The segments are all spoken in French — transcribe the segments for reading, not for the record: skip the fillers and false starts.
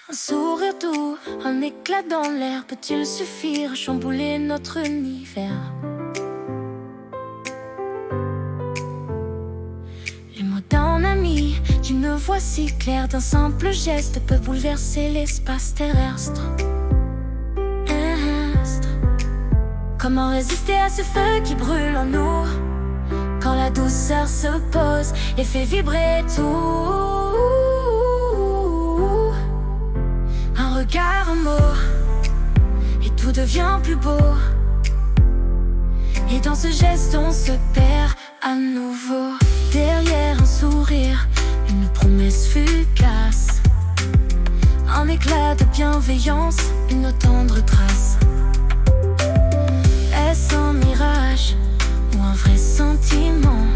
Un sourire doux, un éclat dans l'air, peut-il suffire à chambouler notre univers? Les mots d'un ami, d'une voix si claire, d'un simple geste peut bouleverser l'espace terrestre. Comment résister à ce feu qui brûle en nous, quand la douceur se pose et fait vibrer tout? Un regard, un mot, et tout devient plus beau. Et dans ce geste on se perd à nouveau. Derrière un sourire, une promesse fugace, un éclat de bienveillance, une tendre trace. Est-ce un mirage ou un vrai sentiment,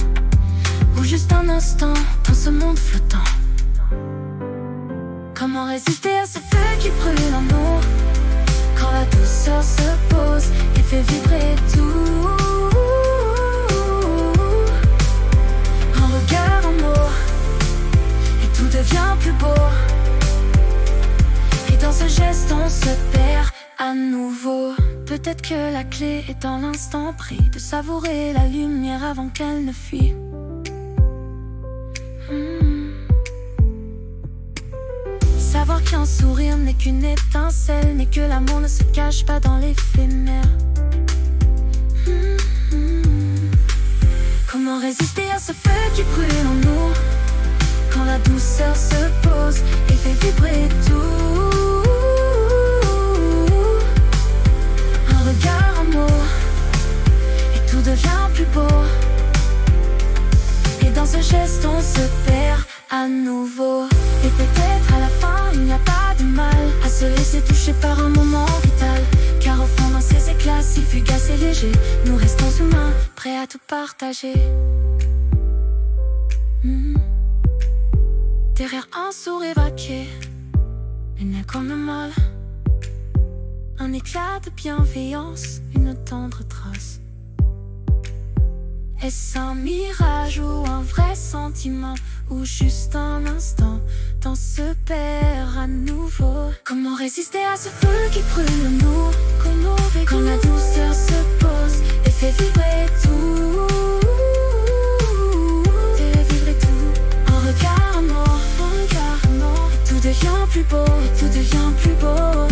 ou juste un instant dans ce monde flottant? Comment résister à ce feu qui brûle en nous, quand la douceur se pose et fait vibrer tout? Un regard, un mot, et tout devient plus beau. Et dans ce geste on se perd à nouveau. Peut-être que la clé est dans l'instant pris, de savourer la lumière avant qu'elle ne fuit. Savoir qu'un sourire n'est qu'une étincelle, mais que l'amour ne se cache pas dans l'éphémère. Comment résister à ce feu qui brûle en nous, quand la douceur se pose et fait vibrer tout? Un regard, un mot, et tout devient plus beau. Et dans ce geste on se perd à nouveau. Et peut-être à la fin il n'y a pas de mal à se laisser toucher par un moment vital, car au fond dans ces éclats si fugaces et légers, nous restons humains, prêts à tout partager. Derrière un sourire vaqué, une aile comme molle, un éclat de bienveillance, une tendre trace. Est-ce un mirage ou un vrai sentiment, ou juste un instant dans se perd à nouveau? Comment résister à ce feu qui brûle en nous, quand la douceur se pose et fait vibrer tout? Un regard, un mot, tout devient plus beau, et tout devient plus beau.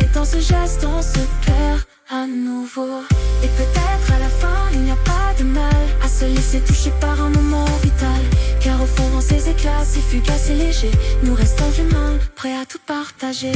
Et dans ce geste on se perd à nouveau. Et peut-être à la fin il n'y a pas de mal à se laisser toucher par un moment vital, car au fond dans ces éclats si fugaces et légers, nous restons humains, prêts à tout partager.